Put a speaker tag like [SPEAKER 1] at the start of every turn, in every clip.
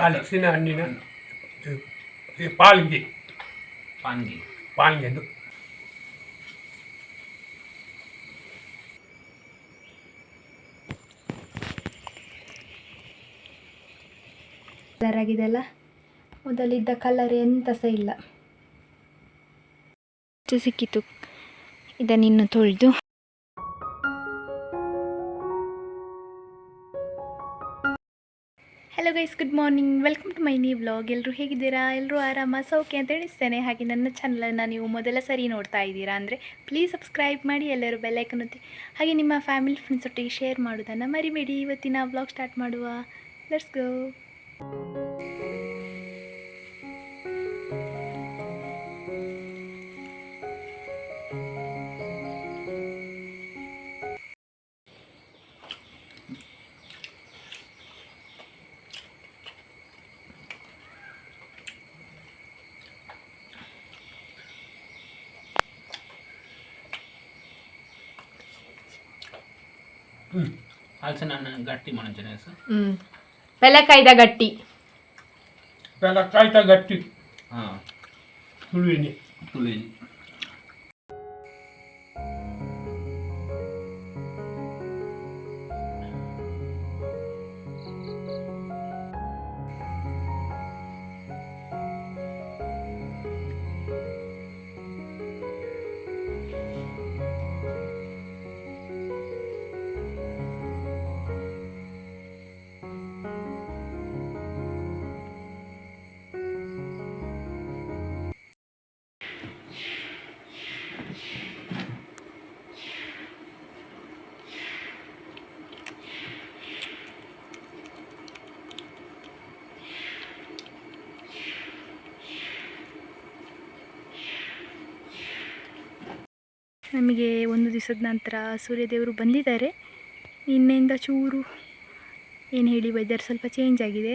[SPEAKER 1] ಹಲಸಿನ ಹಣ್ಣಿನ ಪಾಲ್ಗೆ
[SPEAKER 2] ಪಾನ್ಗಿ
[SPEAKER 1] ಪಾಲ್ಗೆದು
[SPEAKER 3] colour ಆಗಿದೆಲ್ಲ, ಮೊದಲಿದ್ದ colour ಎಂತ ಸಹ ಇಲ್ಲ. ಸಿಕ್ಕಿತು, ಇದನ್ನಿನ್ನು ತೊಳೆದು hello guys, good morning, welcome to my new vlog. ಎಲ್ಲರೂ ಹೇಗಿದ್ದೀರಾ? ಎಲ್ಲರೂ ಆರಾಮ ಸೌಖ್ಯ ಅಂತ ಎಣಿಸ್ತೇನೆ. ಹಾಗೆ ನನ್ನ ಚಾನಲನ್ನು ನೀವು ಮೊದಲ ಸರಿ ನೋಡ್ತಾ ಇದ್ದೀರಾ ಅಂದರೆ ಪ್ಲೀಸ್ ಸಬ್ಸ್ಕ್ರೈಬ್ ಮಾಡಿ, ಎಲ್ಲರೂ ಬೆಲ್ಲೈಕನ್ ಒತ್ತಿ, ಹಾಗೆ ನಿಮ್ಮ ಫ್ಯಾಮಿಲಿ ಫ್ರೆಂಡ್ಸ್ ಒಟ್ಟಿಗೆ ಶೇರ್ ಮಾಡೋದನ್ನು ಮರಿಬೇಡಿ. ಇವತ್ತಿನ ವ್ಲಾಗ್ ಸ್ಟಾರ್ಟ್ ಮಾಡುವ, ಲೆಟ್ಸ್ ಗೋ.
[SPEAKER 2] ಹಲಸಿನ ಹಣ್ಣು ಗಟ್ಟಿ ಮಣಂಚನೆ ಸರ್.
[SPEAKER 3] ಬೆಲೆಕಾಯ್ದ ಗಟ್ಟಿ,
[SPEAKER 1] ಕಾಯ್ತಾ ಗಟ್ಟಿ.
[SPEAKER 2] ಹಾಂ,
[SPEAKER 1] ತುಳುವಿನಿ
[SPEAKER 2] ತುಳುವಿನಿ.
[SPEAKER 3] ನಮಗೆ ಒಂದು ದಿವಸದ ನಂತರ ಸೂರ್ಯದೇವರು ಬಂದಿದ್ದಾರೆ. ನಿನ್ನೆಯಿಂದ ಚೂರು ಏನು ಹೇಳಿ, ವೆದರ್ ಸ್ವಲ್ಪ ಚೇಂಜ್ ಆಗಿದೆ,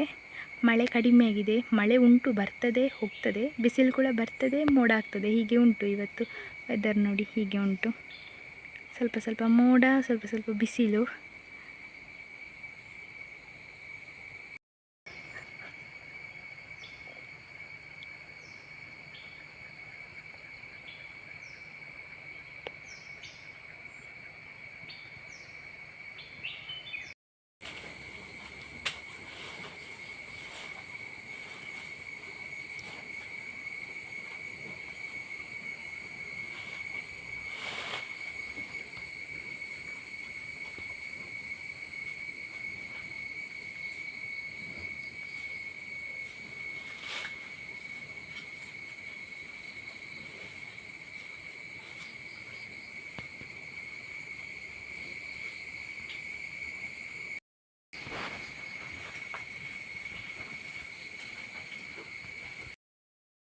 [SPEAKER 3] ಮಳೆ ಕಡಿಮೆ ಆಗಿದೆ. ಮಳೆ ಉಂಟು, ಬರ್ತದೆ ಹೋಗ್ತದೆ, ಬಿಸಿಲು ಕೂಡ ಬರ್ತದೆ, ಮೋಡ ಆಗ್ತದೆ, ಹೀಗೆ ಉಂಟು. ಇವತ್ತು ವೆದರ್ ನೋಡಿ ಹೀಗೆ ಉಂಟು, ಸ್ವಲ್ಪ ಸ್ವಲ್ಪ ಮೋಡ, ಸ್ವಲ್ಪ ಸ್ವಲ್ಪ ಬಿಸಿಲು.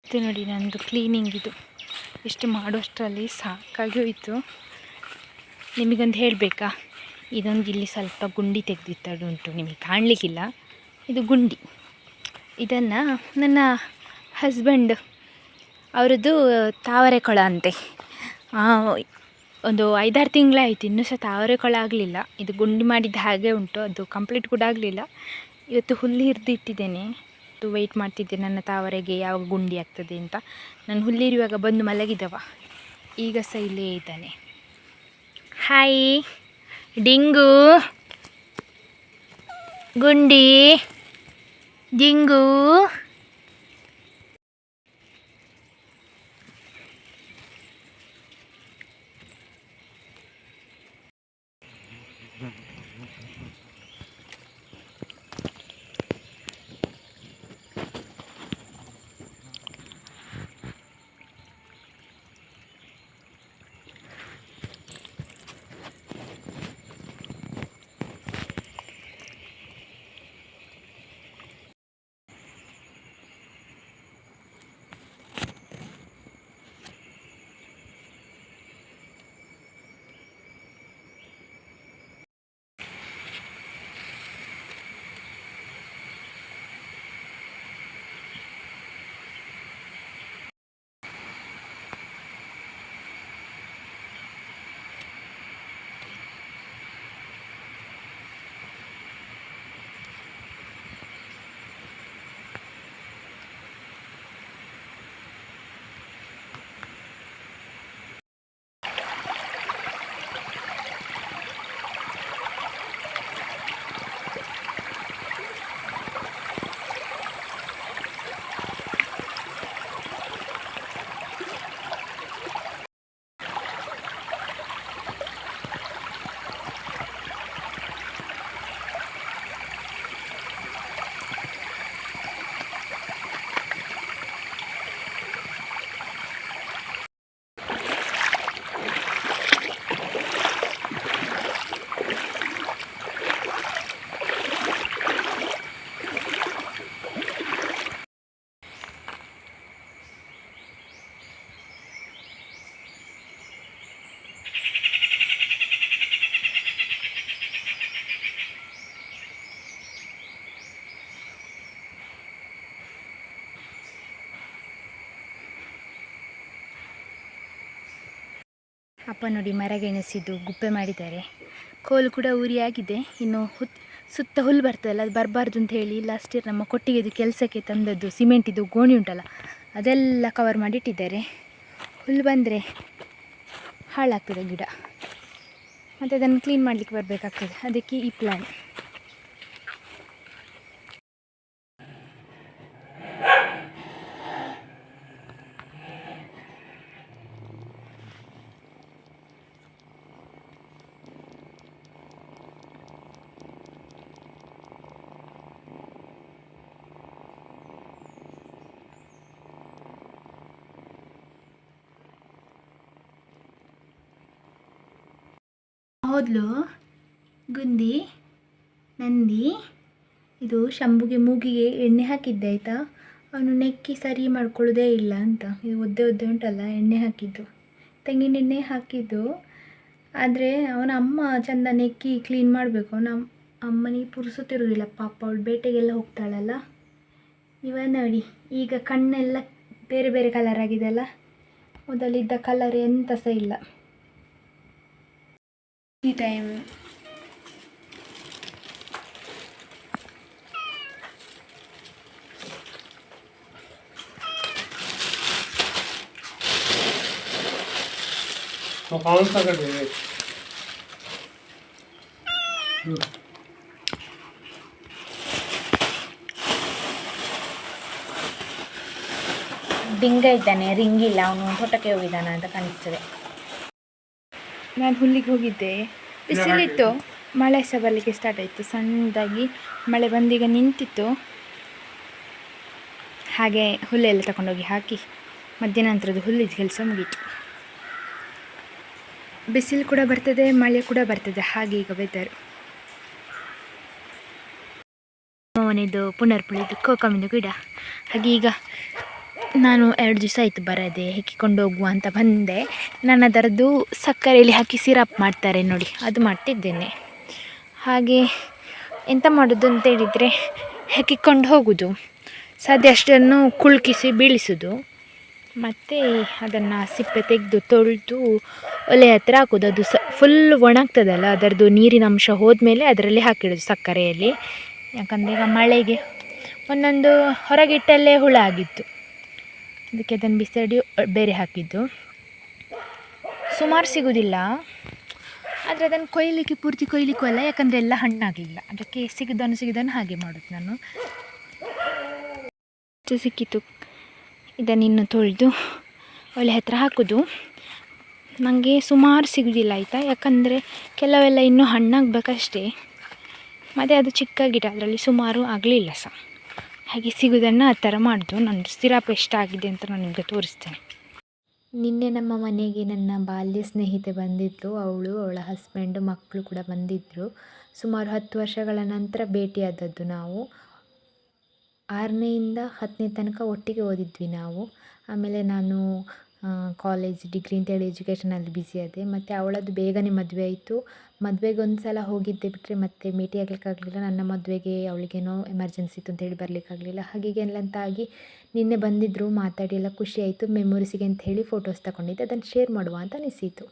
[SPEAKER 3] ಇದು ನೋಡಿ ನನ್ನದು ಕ್ಲೀನಿಂಗ್, ಇದು ಇಷ್ಟು ಮಾಡುವಷ್ಟರಲ್ಲಿ ಸಾಕಾಗಿ ಹೋಯಿತು. ನಿಮಗೊಂದು ಹೇಳಬೇಕಾ, ಇದೊಂದು ಇಲ್ಲಿ ಸ್ವಲ್ಪ ಗುಂಡಿ ತೆಗೆದಿತ್ತದು ಉಂಟು, ನಿಮಗೆ ಕಾಣಲಿಕ್ಕಿಲ್ಲ, ಇದು ಗುಂಡಿ. ಇದನ್ನು ನನ್ನ ಹಸ್ಬೆಂಡ್ ಅವರದ್ದು ತಾವರೆ ಕೊಳ ಅಂತೆ, ಒಂದು 5-6 ತಿಂಗಳೇ ಆಯಿತು, ಇನ್ನೂ ಸಹ ತಾವರೆ ಕೊಳ ಆಗಲಿಲ್ಲ. ಇದು ಗುಂಡಿ ಮಾಡಿದ್ದು ಹಾಗೆ ಉಂಟು, ಅದು ಕಂಪ್ಲೀಟ್ ಕೂಡ ಆಗಲಿಲ್ಲ. ಇವತ್ತು ಹುಲ್ಲು ಹಿರಿದು ಇಟ್ಟಿದ್ದೇನೆ, ವೆಯ್ಟ್ ಮಾಡ್ತಿದ್ದೆ ನನ್ನ ತಾವರೆಗೆ ಯಾವಾಗ ಗುಂಡಿ ಆಗ್ತದೆ ಅಂತ. ನಾನು ಹುಲ್ಲಿರುವಾಗ ಬಂದು ಮಲಗಿದವ, ಈಗ ಸಹ ಇಲ್ಲೇ ಇದ್ದಾನೆ. ಹಾಯ್ ಡಿಂಗು, ಗುಂಡಿ, ಡಿಂಗು. ಅಪ್ಪ ನೋಡಿ ಮರಗೆಣಸಿದ್ದು ಗುಪ್ಪೆ ಮಾಡಿದ್ದಾರೆ. ಕೋಲು ಕೂಡ ಉರಿಯಾಗಿದೆ. ಇನ್ನು ಸುತ್ತ ಹುಲ್ಲು ಬರ್ತದಲ್ಲ, ಅದು ಬರಬಾರ್ದು ಅಂತ ಹೇಳಿ ಲಾಸ್ಟ್ ಇಯರ್ ನಮ್ಮ ಕೊಟ್ಟಿಗೆದು ಕೆಲಸಕ್ಕೆ ತಂದದ್ದು ಸಿಮೆಂಟಿದು ಗೋಣಿ ಉಂಟಲ್ಲ, ಅದೆಲ್ಲ ಕವರ್ ಮಾಡಿಟ್ಟಿದ್ದಾರೆ. ಹುಲ್ಲು ಬಂದರೆ ಹಾಳಾಗ್ತದೆ ಗಿಡ, ಮತ್ತು ಅದನ್ನು ಕ್ಲೀನ್ ಮಾಡಲಿಕ್ಕೆ ಬರಬೇಕಾಗ್ತದೆ. ಅದಕ್ಕೆ ಈ ಪ್ಲ್ಯಾನ್. ಹೋದ್ಲು ಗುಂದಿ ನಂದಿ. ಇದು ಶಂಭುಗೆ ಮೂಗಿಗೆ ಎಣ್ಣೆ ಹಾಕಿದ್ದೆ ಆಯಿತಾ. ಅವನು ನೆಕ್ಕಿ ಸರಿ ಮಾಡ್ಕೊಳ್ಳೋದೇ ಇಲ್ಲ ಅಂತ. ಇದು ಒದ್ದೆ ಉಂಟಲ್ಲ, ಎಣ್ಣೆ ಹಾಕಿದ್ದು, ತೆಂಗಿನ ಎಣ್ಣೆ ಹಾಕಿದ್ದು. ಆದರೆ ಅವನ ಅಮ್ಮ ಚೆಂದ ನೆಕ್ಕಿ ಕ್ಲೀನ್ ಮಾಡಬೇಕು. ನಮ್ಮ ಅಮ್ಮನಿಗೆ ಪುರ್ಸುತ್ತಿರೋದಿಲ್ಲ ಪಾಪ, ಅವಳು ಬೇಟೆಗೆಲ್ಲ ಹೋಗ್ತಾಳಲ್ಲ. ಇವ ನೋಡಿ ಈಗ ಕಣ್ಣೆಲ್ಲ ಬೇರೆ ಬೇರೆ ಕಲರ್ ಆಗಿದೆ ಅಲ್ಲ, ಮೊದಲಿದ್ದ ಕಲರ್ ಎಂತ ಸಹ ಇಲ್ಲ. ಈ ಟೈಮ್
[SPEAKER 1] कौन सा कर दे
[SPEAKER 3] ಡಿಂಗ ಇದ್ದಾನೆ, ರಿಂಗಿಲ್ಲ. ಅವನು ತೋಟಕ್ಕೆ ಹೋಗಿದ್ದಾನೆ ಅಂತ ಕಾಣಿಸ್ತದೆ. ನಾನು ಹುಲ್ಲಿಗೆ ಹೋಗಿದ್ದೆ, ಬಿಸಿಲಿತ್ತು, ಮಳೆ ಸಹ ಬರಲಿಕ್ಕೆ ಸ್ಟಾರ್ಟ್ ಆಯಿತು. ಸಣ್ಣದಾಗಿ ಮಳೆ ಬಂದೀಗ ನಿಂತಿತ್ತು. ಹಾಗೆ ಹುಲ್ಲೆಲ್ಲ ತಗೊಂಡೋಗಿ ಹಾಕಿ ಮಧ್ಯಾಹ್ನಂತರದ್ದು ಹುಲ್ಲಿದ ಕೆಲಸ ಮುಗೀತು. ಬಿಸಿಲು ಕೂಡ ಬರ್ತದೆ, ಮಳೆ ಕೂಡ ಬರ್ತದೆ, ಹಾಗೆ ಈಗ ವೆದರ್. ಮನೆಯದು ಪುನರ್ಪುಳಿದು ಕೋಕಮಿದು ಗಿಡ. ಹಾಗೆ ಈಗ ನಾನು 2 ದಿವಸ ಆಯಿತು ಬರದೆ, ಹೆಕ್ಕಿಕೊಂಡು ಹೋಗುವ ಅಂತ ಬಂದೆ. ನಾನು ಅದರದ್ದು ಸಕ್ಕರೆಯಲ್ಲಿ ಹಾಕಿ ಸಿರಪ್ ಮಾಡ್ತಾರೆ ನೋಡಿ, ಅದು ಮಾಡ್ತಿದ್ದೇನೆ. ಹಾಗೆ ಎಂತ ಮಾಡೋದು ಅಂತೇಳಿದರೆ, ಹೆಕ್ಕಿಕೊಂಡು ಹೋಗೋದು, ಸಾಧ್ಯ ಅಷ್ಟನ್ನು ಕುಳ್ಕಿಸಿ ಬೀಳಿಸೋದು, ಮತ್ತು ಅದನ್ನು ಸಿಪ್ಪೆ ತೆಗೆದು ತೊಳೆದು ಒಲೆ ಹತ್ತಿರ ಹಾಕೋದು. ಅದು ಫುಲ್ ಒಣಗ್ತದಲ್ಲ, ಅದರದ್ದು ನೀರಿನ ಅಂಶ ಹೋದ್ಮೇಲೆ ಅದರಲ್ಲಿ ಹಾಕಿಡೋದು ಸಕ್ಕರೆಯಲ್ಲಿ. ಯಾಕಂದರೆ ಈಗ ಮಳೆಗೆ ಒಂದೊಂದು ಹೊರಗಿಟ್ಟಲ್ಲೇ ಹುಳ ಆಗಿತ್ತು, ಅದಕ್ಕೆ ಅದನ್ನು ಬಿಸಾಡಿ ಬೇರೆ ಹಾಕಿದ್ದು. ಸುಮಾರು ಸಿಗೋದಿಲ್ಲ, ಆದರೆ ಅದನ್ನು ಕೊಯ್ಲಿಕ್ಕೆ ಪೂರ್ತಿ ಕೊಯ್ಲಿಕ್ಕೂ ಅಲ್ಲ, ಯಾಕಂದರೆ ಎಲ್ಲ ಹಣ್ಣಾಗಲಿಲ್ಲ. ಅದಕ್ಕೆ ಸಿಗಿದನ್ನು ಹಾಗೆ ಮಾಡೋದು ನಾನು. ಸಿಕ್ಕಿತ್ತು, ಇದನ್ನು ಇನ್ನು ತೊಳೆದು ಒಲೆ ಹತ್ತಿರ ಹಾಕೋದು. ನನಗೆ ಸುಮಾರು ಸಿಗೋದಿಲ್ಲ ಆಯಿತಾ, ಯಾಕಂದರೆ ಕೆಲವೆಲ್ಲ ಇನ್ನೂ ಹಣ್ಣಾಗಬೇಕಷ್ಟೇ. ಮತ್ತು ಅದು ಚಿಕ್ಕ ಗಿಡ, ಅದರಲ್ಲಿ ಸುಮಾರು ಆಗಲಿಲ್ಲ ಸಹ. ಹಾಗೆ ಸಿಗೋದನ್ನು ಆ ಥರ ಮಾಡೋದು. ನನ್ನ ಸಿರಪ್ ಎಷ್ಟಾಗಿದೆ ಅಂತ ನಾನು ನಿಮಗೆ ತೋರಿಸ್ತೇನೆ. ನಿನ್ನೆ ನಮ್ಮ ಮನೆಗೆ ನನ್ನ ಬಾಲ್ಯ ಸ್ನೇಹಿತೆ ಬಂದಿದ್ದರು. ಅವಳ ಹಸ್ಬೆಂಡು, ಮಕ್ಕಳು ಕೂಡ ಬಂದಿದ್ದರು. ಸುಮಾರು 10 ವರ್ಷಗಳ ನಂತರ ಭೇಟಿಯಾದದ್ದು ನಾವು. 6ನೇಯಿಂದ 10ನೇ ತನಕ ಒಟ್ಟಿಗೆ ಓದಿದ್ವಿ ನಾವು. ಆಮೇಲೆ ನಾನು ಕಾಲೇಜ್, ಡಿಗ್ರಿ ಅಂತೇಳಿ ಎಜುಕೇಷನಲ್ಲಿ ಬ್ಯುಸಿ ಆದೆ. ಮತ್ತು ಅವಳದ್ದು ಬೇಗನೆ ಮದುವೆ ಆಯಿತು. ಮದುವೆಗೆ ಒಂದು ಸಲ ಹೋಗಿದ್ದೆ ಬಿಟ್ಟರೆ ಮತ್ತೆ ಭೇಟಿ ಆಗಲಿಕ್ಕಾಗಲಿಲ್ಲ. ನನ್ನ ಮದುವೆಗೆ ಅವಳಿಗೇನೋ ಎಮರ್ಜೆನ್ಸಿ ಇತ್ತು ಅಂತೇಳಿ ಬರಲಿಕ್ಕಾಗಲಿಲ್ಲ. ಹಾಗೀಗೆಲ್ಲ ಅಂತ ಆಗಿ ನಿನ್ನೆ ಬಂದಿದ್ದರು, ಮಾತಾಡಿ ಎಲ್ಲ ಖುಷಿ ಆಯಿತು. ಮೆಮೊರೀಸಿಗೆ ಅಂತ ಹೇಳಿ ಫೋಟೋಸ್ ತಗೊಂಡಿದ್ದೆ, ಅದನ್ನು ಶೇರ್ ಮಾಡುವ ಅಂತ ಅನಿಸಿತು.